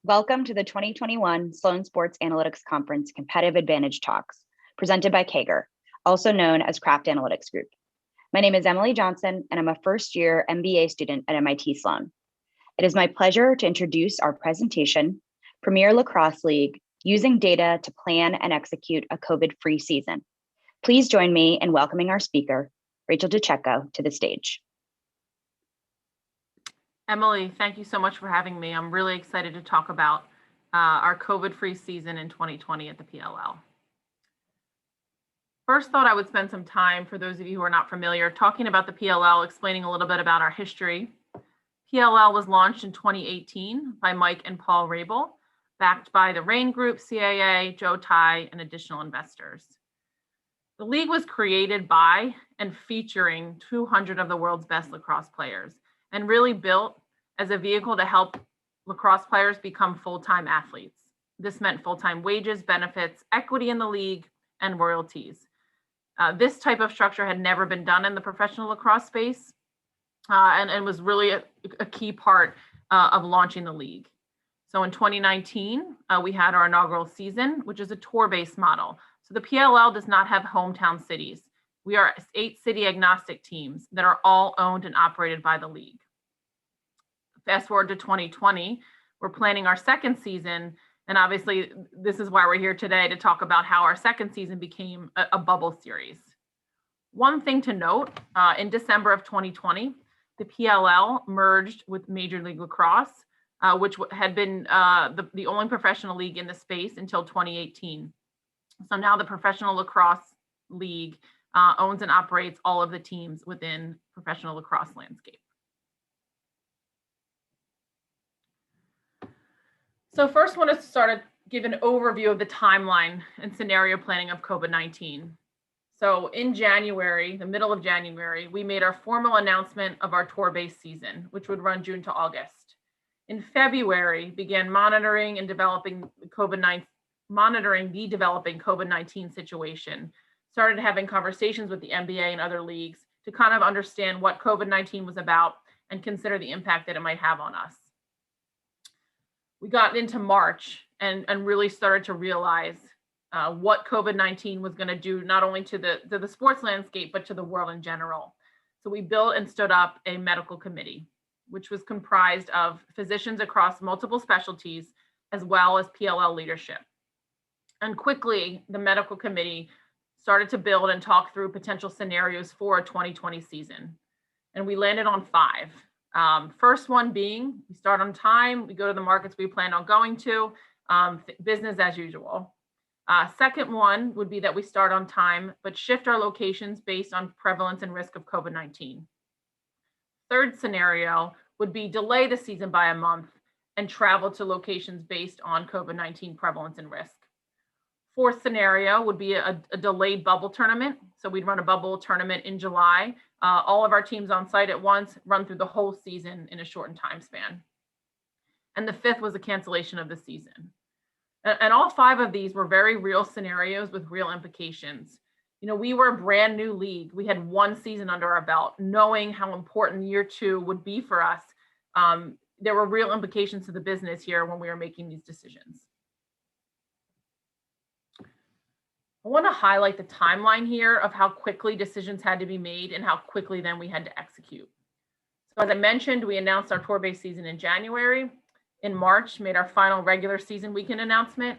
Welcome to the 2021 Sloan Sports Analytics Conference Competitive Advantage Talks, presented by Kager, also known as Craft Analytics Group. My name is Emily Johnson, and I'm a first-year MBA student at MIT Sloan. It is my pleasure to introduce our presentation, Premier Lacrosse League, Using Data to Plan and Execute a COVID-Free Season. Please join me in welcoming our speaker, Rachel DeCecco, to the stage. Emily, thank you so much for having me. I'm really excited to talk about our COVID-free season in 2020 at the PLL. First, thought I would spend some time, for those of you who are not familiar, talking about the PLL, explaining a little bit about our history. PLL was launched in 2018 by Mike and Paul Rabel, backed by the Rain Group, CAA, Joe Tai, and additional investors. The league was created by and featuring 200 of the world's best lacrosse players, and really built as a vehicle to help lacrosse players become full-time athletes. This meant full-time wages, benefits, equity in the league, and royalties. This type of structure had never been done in the professional lacrosse space, and was really a key part of launching the league. So in 2019, we had our inaugural season, which is a tour-based model. So the PLL does not have hometown cities. We are 8 city agnostic teams that are all owned and operated by the league. Fast forward to 2020, we're planning our second season. And obviously, this is why we're here today, to talk about how our second season became a bubble series. One thing to note, in December of 2020, the PLL merged with Major League Lacrosse, which had been the only professional league in the space until 2018. So now the Professional Lacrosse League owns and operates all of the teams within professional lacrosse landscape. So first, I want to give an overview of the timeline and scenario planning of COVID-19. So in January, the middle of January, we made our formal announcement of our tour-based season, which would run June to August. In February, began monitoring the developing COVID-19 situation. Started having conversations with the NBA and other leagues to kind of understand what COVID-19 was about and consider the impact that it might have on us. We got into March and really started to realize what COVID-19 was going to do, not only to the sports landscape, but to the world in general. So we built and stood up a medical committee, which was comprised of physicians across multiple specialties, as well as PLL leadership. And quickly, the medical committee started to build and talk through potential scenarios for a 2020 season. And we landed on 5. First one being, we start on time, we go to the markets we plan on going to, business as usual. Second one would be that we start on time, but shift our locations based on prevalence and risk of COVID-19. Third scenario would be delay the season by a month and travel to locations based on COVID-19 prevalence and risk. Fourth scenario would be a delayed bubble tournament. So we'd run a bubble tournament in July, all of our teams on site at once, run through the whole season in a shortened time span. And the fifth was a cancellation of the season. And all 5 of these were very real scenarios with real implications. You know, we were a brand new league. We had 1 season under our belt. Knowing how important year 2 would be for us, there were real implications to the business here when we were making these decisions. I want to highlight the timeline here of how quickly decisions had to be made and how quickly then we had to execute. So as I mentioned, we announced our tour-based season in January. In March, made our final regular season weekend announcement.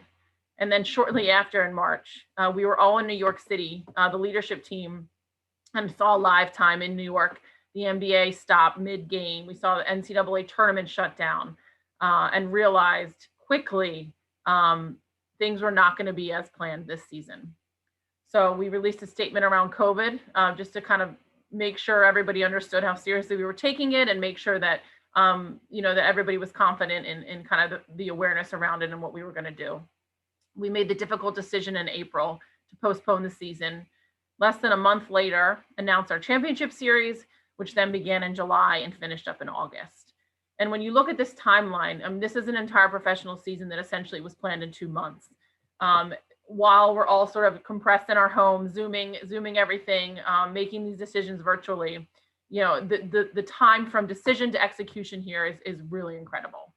And then shortly after in March, we were all in New York City, the leadership team, and saw live time in New York. The NBA stopped mid-game. We saw the NCAA tournament shut down, and realized quickly things were not going to be as planned this season. So we released a statement around COVID, just to kind of make sure everybody understood how seriously we were taking it, and make sure that that everybody was confident in kind of the awareness around it and what we were going to do. We made the difficult decision in April to postpone the season. Less than a month later, announced our championship series, which then began in July and finished up in August. And when you look at this timeline, this is an entire professional season that essentially was planned in 2 months. While we're all sort of compressed in our homes, zooming everything, making these decisions virtually, the time from decision to execution here is really incredible.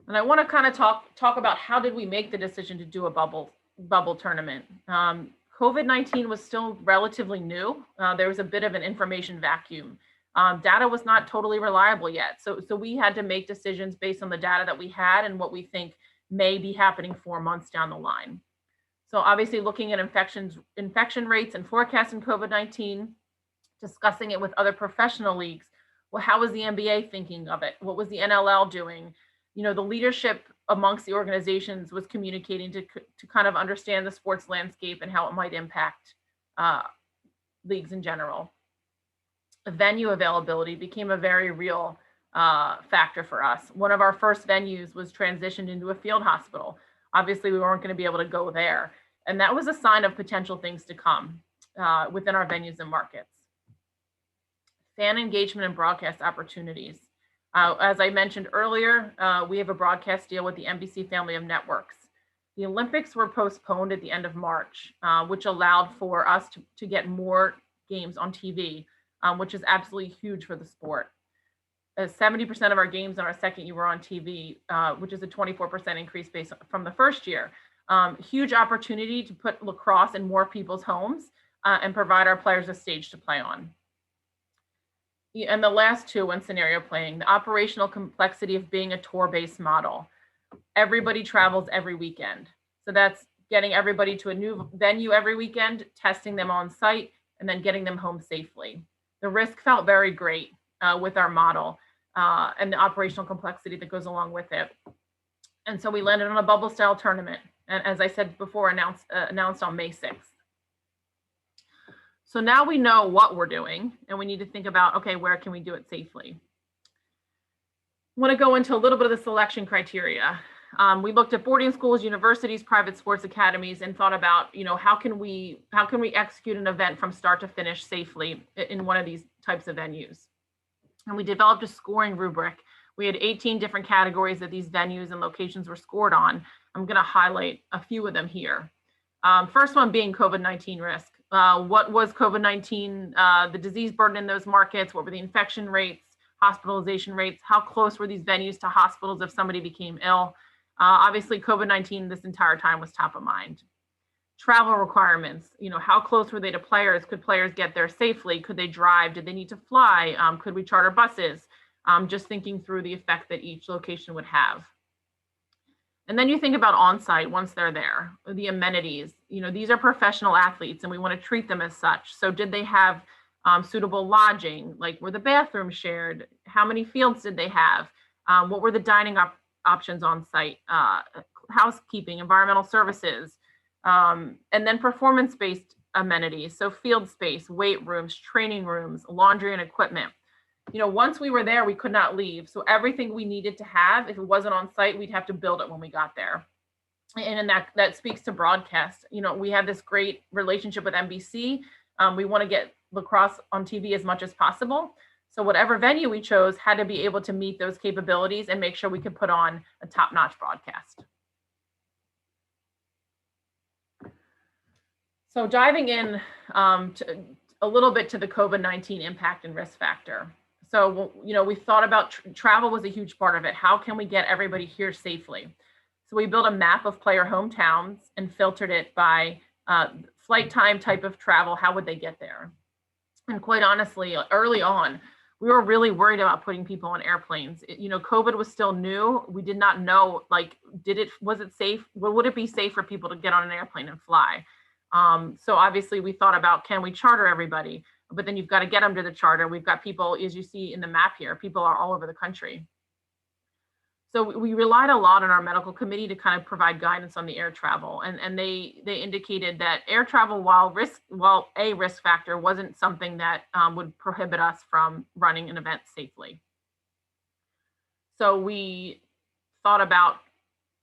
And I want to kind of talk about how did we make the decision to do a bubble tournament. COVID-19 was still relatively new. There was a bit of an information vacuum. Data was not totally reliable yet. So we had to make decisions based on the data that we had and what we think may be happening 4 months down the line. So obviously looking at infection rates and forecasting COVID-19, discussing it with other professional leagues. Well, how was the NBA thinking of it? What was the NLL doing? The leadership amongst the organizations was communicating to kind of understand the sports landscape and how it might impact leagues in general. Venue availability became a very real factor for us. One of our first venues was transitioned into a field hospital. Obviously, we weren't going to be able to go there. And that was a sign of potential things to come within our venues and markets. Fan engagement and broadcast opportunities. As I mentioned earlier, we have a broadcast deal with the NBC family of networks. The Olympics were postponed at the end of March, which allowed for us to get more games on TV, which is absolutely huge for the sport. 70% of our games in our second year were on TV, which is a 24% increase based from the first year. Huge opportunity to put lacrosse in more people's homes and provide our players a stage to play on. And the last two, when scenario playing, the operational complexity of being a tour-based model. Everybody travels every weekend. So that's getting everybody to a new venue every weekend, testing them on site, and then getting them home safely. The risk felt very great with our model and the operational complexity that goes along with it. And so we landed on a bubble style tournament. And as I said before, announced on May 6th. So now we know what we're doing and we need to think about, okay, where can we do it safely? I want to go into a little bit of the selection criteria. We looked at boarding schools, universities, private sports academies, and thought about, how can we execute an event from start to finish safely in one of these types of venues? And we developed a scoring rubric. We had 18 different categories that these venues and locations were scored on. I'm going to highlight a few of them here. First one being COVID-19 risk. What was COVID-19, the disease burden in those markets? What were the infection rates, hospitalization rates? How close were these venues to hospitals if somebody became ill? Obviously, COVID-19 this entire time was top of mind. Travel requirements, how close were they to players? Could players get there safely? Could they drive? Did they need to fly? Could we charter buses? Just thinking through the effect that each location would have. And then you think about on-site once they're there, the amenities. These are professional athletes and we want to treat them as such. So did they have suitable lodging? Like, were the bathrooms shared? How many fields did they have? What were the dining options on site? Housekeeping, environmental services, and then performance-based amenities. So field space, weight rooms, training rooms, laundry and equipment. Once we were there, we could not leave. So everything we needed to have, if it wasn't on site, we'd have to build it when we got there. And that speaks to broadcast. We have this great relationship with NBC. We want to get lacrosse on TV as much as possible. So whatever venue we chose had to be able to meet those capabilities and make sure we could put on a top-notch broadcast. So diving in to a little bit to the COVID-19 impact and risk factor. So, we thought about travel was a huge part of it. How can we get everybody here safely? So we built a map of player hometowns and filtered it by flight time, type of travel, how would they get there? And quite honestly, early on, we were really worried about putting people on airplanes. COVID was still new. We did not know, was it safe? Would it be safe for people to get on an airplane and fly? So obviously we thought about, can we charter everybody? But then you've got to get them to the charter. We've got people, as you see in the map here, people are all over the country. So we relied a lot on our medical committee to kind of provide guidance on the air travel. And they indicated that air travel, while a risk factor, wasn't something that would prohibit us from running an event safely. So we thought about,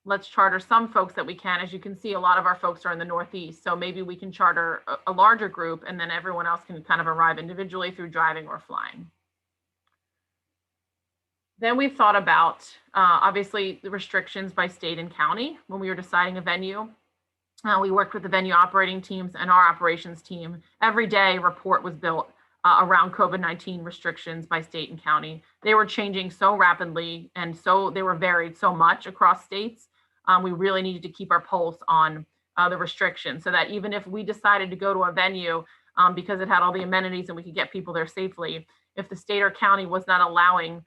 let's charter some folks that we can. As you can see, a lot of our folks are in the Northeast. So maybe we can charter a larger group and then everyone else can kind of arrive individually through driving or flying. Then we thought about, obviously, the restrictions by state and county when we were deciding a venue. We worked with the venue operating teams and our operations team. Every day, a report was built around COVID-19 restrictions by state and county. They were changing so rapidly, and so they were varied so much across states. We really needed to keep our pulse on the restrictions so that even if we decided to go to a venue because it had all the amenities and we could get people there safely, if the state or county was not allowing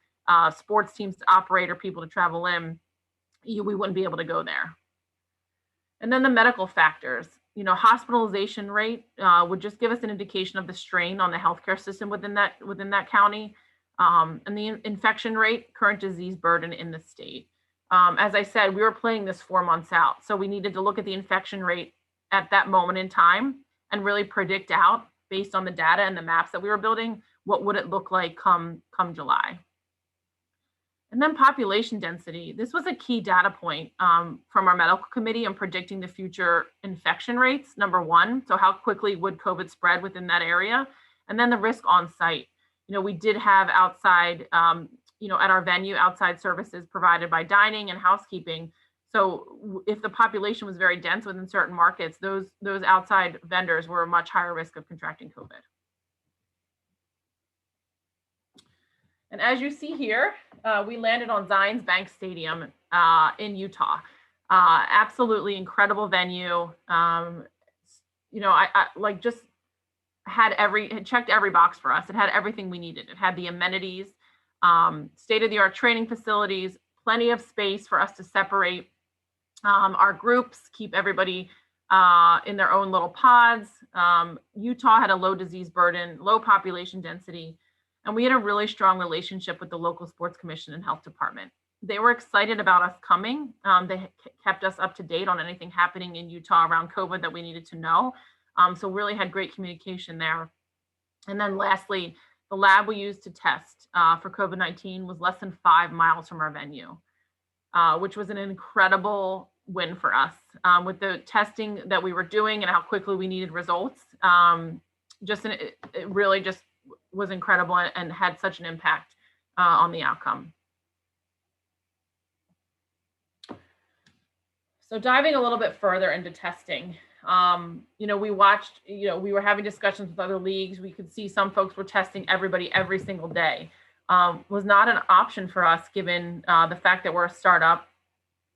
sports teams to operate or people to travel in, we wouldn't be able to go there. And then the medical factors. Hospitalization rate would just give us an indication of the strain on the healthcare system within that county, and the infection rate, current disease burden in the state. As I said, we were playing this 4 months out, so we needed to look at the infection rate at that moment in time and really predict out, based on the data and the maps that we were building, what would it look like come July. And then population density. This was a key data point from our medical committee in predicting the future infection rates, number one. So how quickly would COVID spread within that area? And then the risk on site. We did have outside, at our venue, outside services provided by dining and housekeeping. So if the population was very dense within certain markets, those outside vendors were a much higher risk of contracting COVID. And as you see here, we landed on Zions Bank Stadium in Utah. Absolutely incredible venue. I just had checked every box for us. It had everything we needed. It had the amenities, state-of-the-art training facilities, plenty of space for us to separate our groups, keep everybody in their own little pods. Utah had a low disease burden, low population density, and we had a really strong relationship with the local sports commission and health department. They were excited about us coming. They kept us up to date on anything happening in Utah around COVID that we needed to know. So really had great communication there. And then lastly, the lab we used to test for COVID-19 was less than 5 miles from our venue, which was an incredible win for us. With the testing that we were doing and how quickly we needed results, it really just was incredible and had such an impact on the outcome. So diving a little bit further into testing, we watched, we were having discussions with other leagues. We could see some folks were testing everybody every single day. Was not an option for us given the fact that we're a startup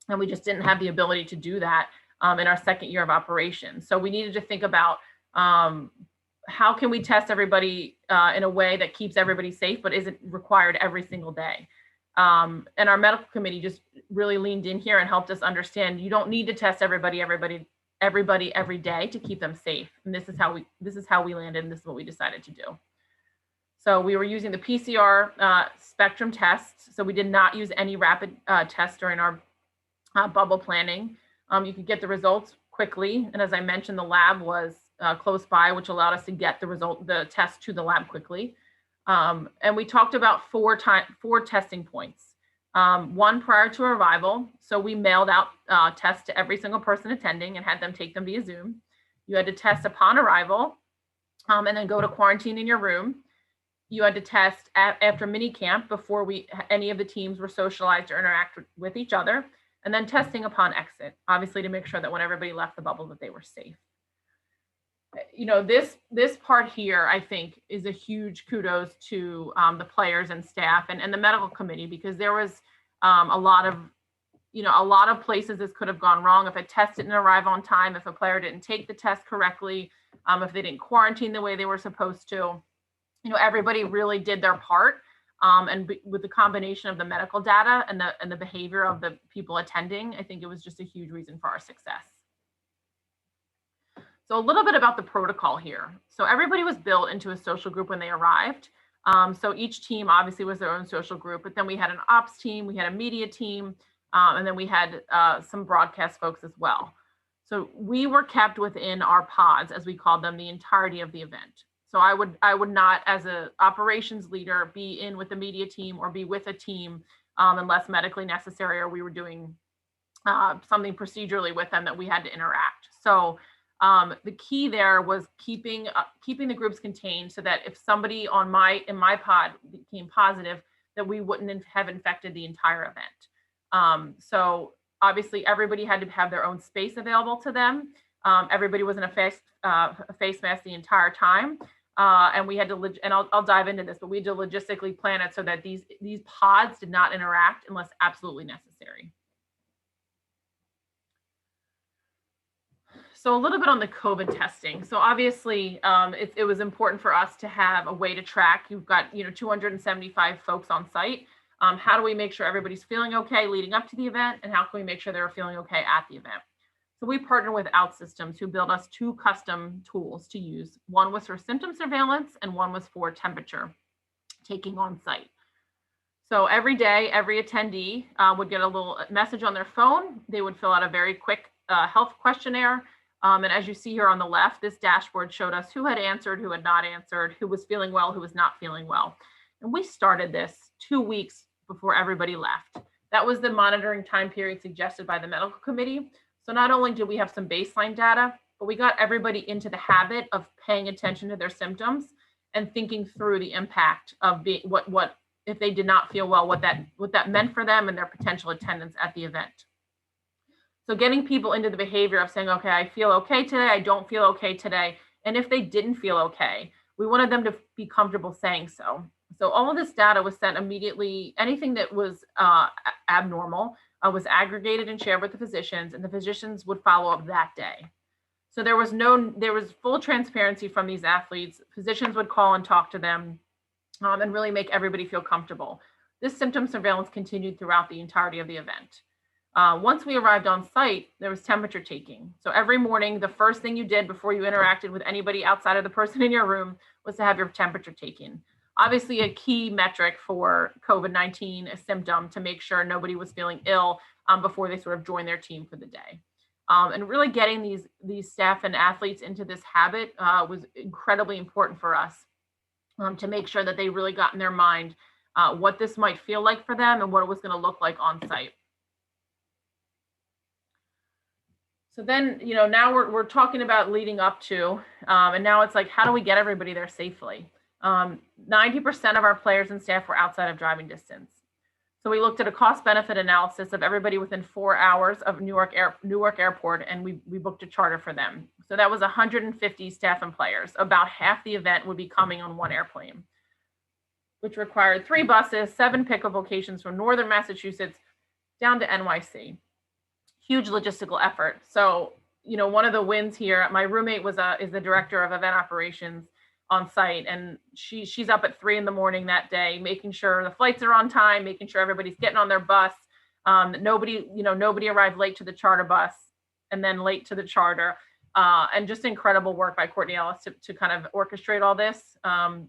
and we just didn't have the ability to do that in our second year of operation. So we needed to think about how can we test everybody in a way that keeps everybody safe, but isn't required every single day. And our medical committee just really leaned in here and helped us understand you don't need to test everybody every day to keep them safe. And this is how we landed, and this is what we decided to do. So we were using the PCR spectrum test. So we did not use any rapid tests during our bubble planning. You could get the results quickly. And as I mentioned, the lab was close by, which allowed us to get the test to the lab quickly. And we talked about four testing points. One prior to arrival. So we mailed out tests to every single person attending and had them take them via Zoom. You had to test upon arrival and then go to quarantine in your room. You had to test after mini camp before any of the teams were socialized or interact with each other, and then testing upon exit, obviously to make sure that when everybody left the bubble that they were safe. This part here, I think, is a huge kudos to the players and staff and the medical committee, because there was a lot of places this could have gone wrong if a test didn't arrive on time, if a player didn't take the test correctly, if they didn't quarantine the way they were supposed to. Everybody really did their part, and with the combination of the medical data and the behavior of the people attending, I think it was just a huge reason for our success. So a little bit about the protocol here. So everybody was built into a social group when they arrived. So each team obviously was their own social group, but then we had an ops team, we had a media team, and then we had some broadcast folks as well. So we were kept within our pods, as we called them, the entirety of the event. So I would not, as an operations leader, be in with the media team or be with a team unless medically necessary, or we were doing something procedurally with them that we had to interact. So the key there was keeping the groups contained so that if somebody in my pod became positive, that we wouldn't have infected the entire event. So obviously everybody had to have their own space available to them. Everybody was in a face mask the entire time. And we had to, and I'll dive into this, but we had to logistically plan it so that these pods did not interact unless absolutely necessary. So a little bit on the COVID testing. So obviously, it was important for us to have a way to track. You've got 275 folks on site. How do we make sure everybody's feeling okay leading up to the event, and how can we make sure they're feeling okay at the event? So we partnered with OutSystems, who built us 2 custom tools to use. One was for symptom surveillance, and one was for temperature taking on site. So every day, every attendee would get a little message on their phone. They would fill out a very quick health questionnaire. And as you see here on the left, this dashboard showed us who had answered, who had not answered, who was feeling well, who was not feeling well. And we started this 2 weeks before everybody left. That was the monitoring time period suggested by the medical committee. So not only did we have some baseline data, but we got everybody into the habit of paying attention to their symptoms and thinking through the impact of what if they did not feel well, what that meant for them and their potential attendance at the event. So getting people into the behavior of saying, okay, I feel okay today, I don't feel okay today. And if they didn't feel okay, we wanted them to be comfortable saying so. So all of this data was sent immediately. Anything that was abnormal was aggregated and shared with the physicians, and the physicians would follow up that day. So there was full transparency from these athletes. Physicians would call and talk to them and really make everybody feel comfortable. This symptom surveillance continued throughout the entirety of the event. Once we arrived on site, there was temperature taking. So every morning, the first thing you did before you interacted with anybody outside of the person in your room was to have your temperature taken. Obviously, a key metric for COVID-19, a symptom, to make sure nobody was feeling ill before they sort of joined their team for the day. And really getting these staff and athletes into this habit was incredibly important for us to make sure that they really got in their mind what this might feel like for them and what it was going to look like on site. So then, now we're talking about leading up to, and now it's like, how do we get everybody there safely? 90% of our players and staff were outside of driving distance. So we looked at a cost benefit analysis of everybody within 4 hours of Newark Airport, and we booked a charter for them. So that was 150 staff and players. About half the event would be coming on one airplane, which required 3 buses, 7 pickup locations from northern Massachusetts down to NYC. Huge logistical effort. So, one of the wins here, my roommate is the director of event operations on site, and she's up at 3 a.m. that day, making sure the flights are on time, making sure everybody's getting on their bus. Nobody arrived late to the charter bus and then late to the charter. And just incredible work by Courtney Ellis to kind of orchestrate all this.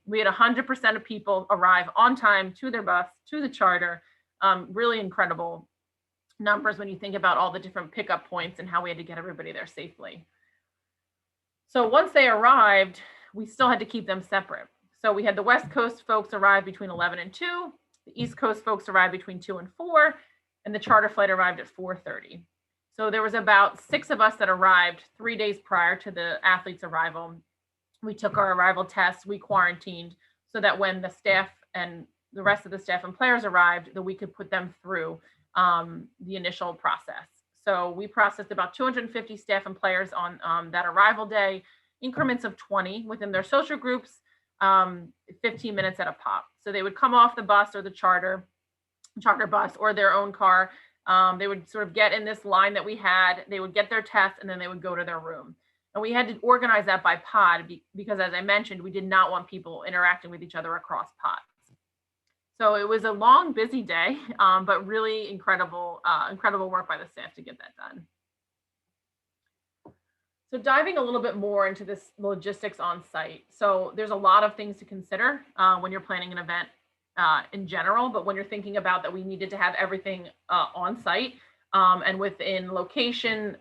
We had 100% of people arrive on time to their bus, to the charter. Really incredible numbers when you think about all the different pickup points and how we had to get everybody there safely. So once they arrived, we still had to keep them separate. So we had the West Coast folks arrive between 11 and 2, the East Coast folks arrived between 2 and 4, and the charter flight arrived at 4:30. So there was about 6 of us that arrived 3 days prior to the athletes' arrival. We took our arrival tests, we quarantined so that when the staff and the rest of the staff and players arrived, that we could put them through the initial process. So we processed about 250 staff and players on that arrival day, increments of 20 within their social groups, 15 minutes at a pop. So they would come off the bus or the charter bus or their own car. They would sort of get in this line that we had, they would get their test, and then they would go to their room. And we had to organize that by pod because, as I mentioned, we did not want people interacting with each other across pods. So it was a long, busy day, but really incredible work by the staff to get that done. So diving a little bit more into this logistics on site. So there's a lot of things to consider when you're planning an event in general, but when you're thinking about that we needed to have everything on site and within location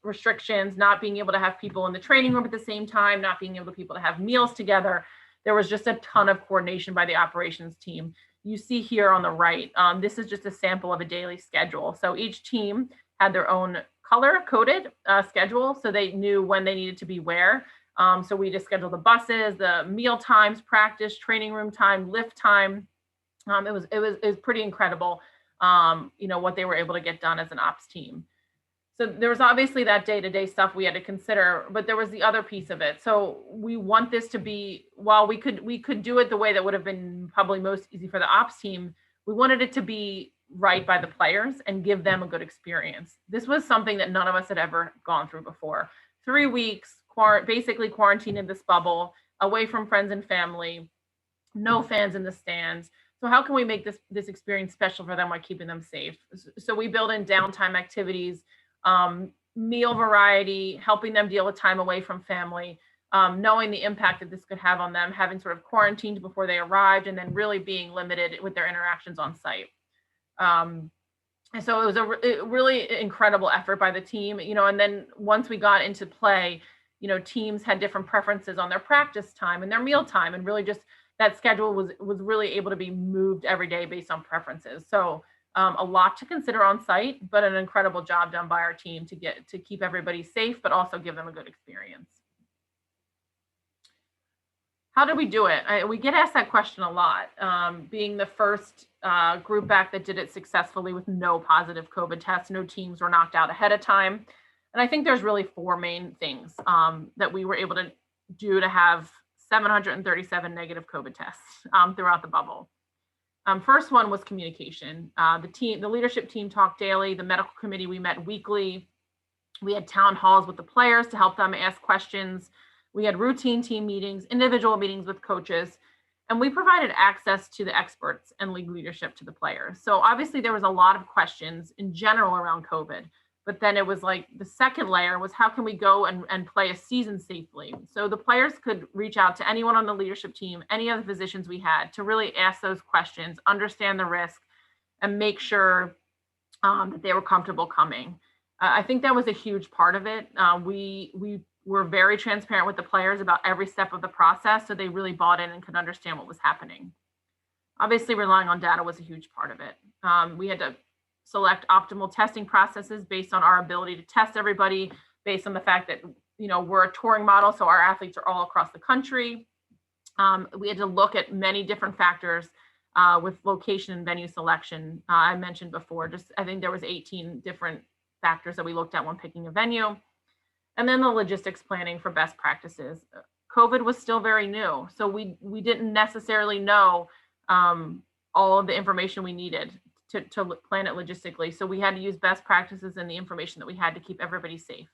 restrictions, not being able to have people in the training room at the same time, not being able to people to have meals together. There was just a ton of coordination by the operations team. You see here on the right, this is just a sample of a daily schedule. So each team had their own color-coded schedule, so they knew when they needed to be where. So we just scheduled the buses, the meal times, practice, training room time, lift time. It was pretty incredible, what they were able to get done as an ops team. So there was obviously that day-to-day stuff we had to consider, but there was the other piece of it. So we want this to be, while we could do it the way that would have been probably most easy for the ops team, we wanted it to be right by the players and give them a good experience. This was something that none of us had ever gone through before. 3 weeks, basically quarantined in this bubble, away from friends and family, no fans in the stands. So how can we make this experience special for them while keeping them safe? So we build in downtime activities, meal variety, helping them deal with time away from family, knowing the impact that this could have on them, having sort of quarantined before they arrived, and then really being limited with their interactions on site. And so it was a really incredible effort by the team, and then once we got into play, teams had different preferences on their practice time and their meal time, and really just that schedule was really able to be moved every day based on preferences. So a lot to consider on site, but an incredible job done by our team to keep everybody safe, but also give them a good experience. How did we do it? We get asked that question a lot. Being the first group back that did it successfully with no positive COVID tests, no teams were knocked out ahead of time. And I think there's really 4 main things that we were able to do to have 737 negative COVID tests throughout the bubble. First one was communication. The leadership team talked daily. The medical committee, we met weekly. We had town halls with the players to help them ask questions. We had routine team meetings, individual meetings with coaches, and we provided access to the experts and league leadership to the players. So obviously there was a lot of questions in general around COVID, but then it was like the second layer was how can we go and play a season safely? So the players could reach out to anyone on the leadership team, any of the physicians we had, to really ask those questions, understand the risk, and make sure that they were comfortable coming. I think that was a huge part of it. We were very transparent with the players about every step of the process, so they really bought in and could understand what was happening. Obviously, relying on data was a huge part of it. We had to select optimal testing processes based on our ability to test everybody, based on the fact that we're a touring model, so our athletes are all across the country. We had to look at many different factors with location and venue selection. I mentioned before, I think there was 18 different factors that we looked at when picking a venue. And then the logistics planning for best practices. COVID was still very new, so we didn't necessarily know all of the information we needed to plan it logistically. So we had to use best practices and the information that we had to keep everybody safe.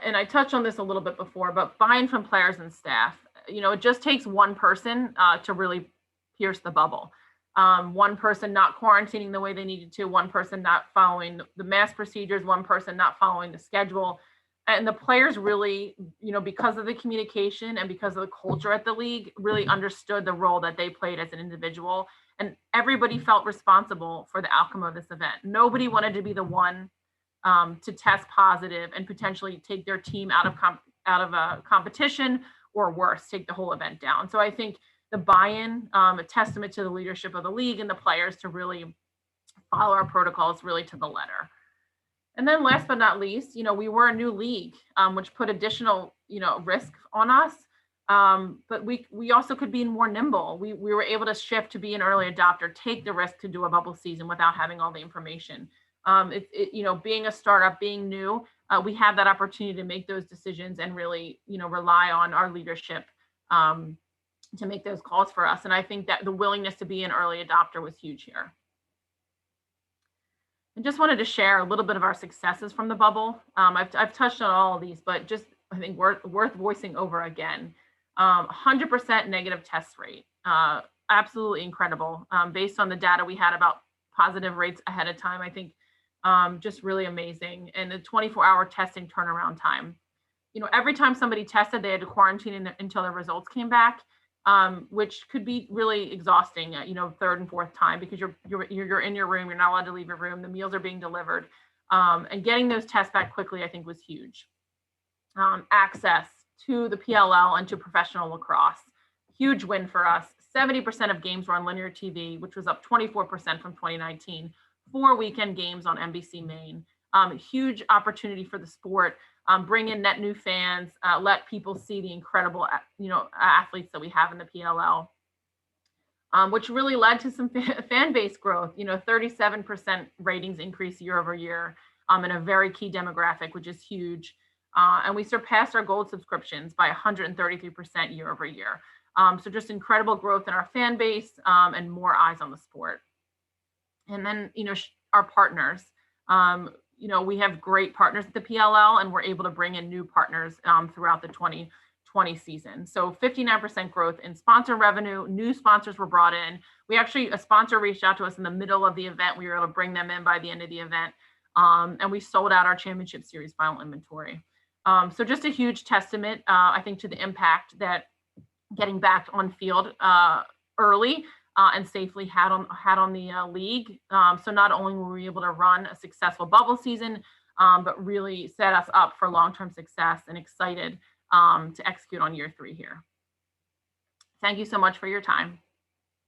And I touched on this a little bit before, but buy-in from players and staff. It just takes one person to really pierce the bubble. One person not quarantining the way they needed to, one person not following the mask procedures, one person not following the schedule. And the players really, because of the communication and because of the culture at the league, really understood the role that they played as an individual. And everybody felt responsible for the outcome of this event. Nobody wanted to be the one to test positive and potentially take their team out of a competition, or worse, take the whole event down. So I think the buy-in, a testament to the leadership of the league and the players to really follow our protocols really to the letter. And then last but not least, we were a new league, which put additional, risk on us. But we also could be more nimble. We were able to shift to be an early adopter, take the risk to do a bubble season without having all the information. Being a startup, being new, we have that opportunity to make those decisions and really, rely on our leadership to make those calls for us. And I think that the willingness to be an early adopter was huge here. I just wanted to share a little bit of our successes from the bubble. I've touched on all of these, but just I think worth voicing over again. 100% negative test rate, absolutely incredible. Based on the data we had about positive rates ahead of time, I think just really amazing. And the 24-hour testing turnaround time. Every time somebody tested, they had to quarantine until their results came back, which could be really exhausting, third and fourth time, because you're in your room, you're not allowed to leave your room, the meals are being delivered. And getting those tests back quickly, I think, was huge. Access to the PLL and to professional lacrosse, huge win for us. 70% of games were on linear TV, which was up 24% from 2019. 4 weekend games on NBC Maine. Huge opportunity for the sport. Bring in net new fans. Let people see the incredible, athletes that we have in the PLL, which really led to some fan base growth. 37% ratings increase year over year. in a very key demographic, which is huge. And we surpassed our gold subscriptions by 133% year over year. So just incredible growth in our fan base and more eyes on the sport. And then, our partners, we have great partners at the PLL, and we're able to bring in new partners throughout the 2020 season. So 59% growth in sponsor revenue, new sponsors were brought in. A sponsor reached out to us in the middle of the event. We were able to bring them in by the end of the event. And we sold out our championship series final inventory. So just a huge testament, I think, to the impact that getting back on field early and safely had on the league. So not only were we able to run a successful bubble season, but really set us up for long-term success, and excited to execute on year 3 here. Thank you so much for your time.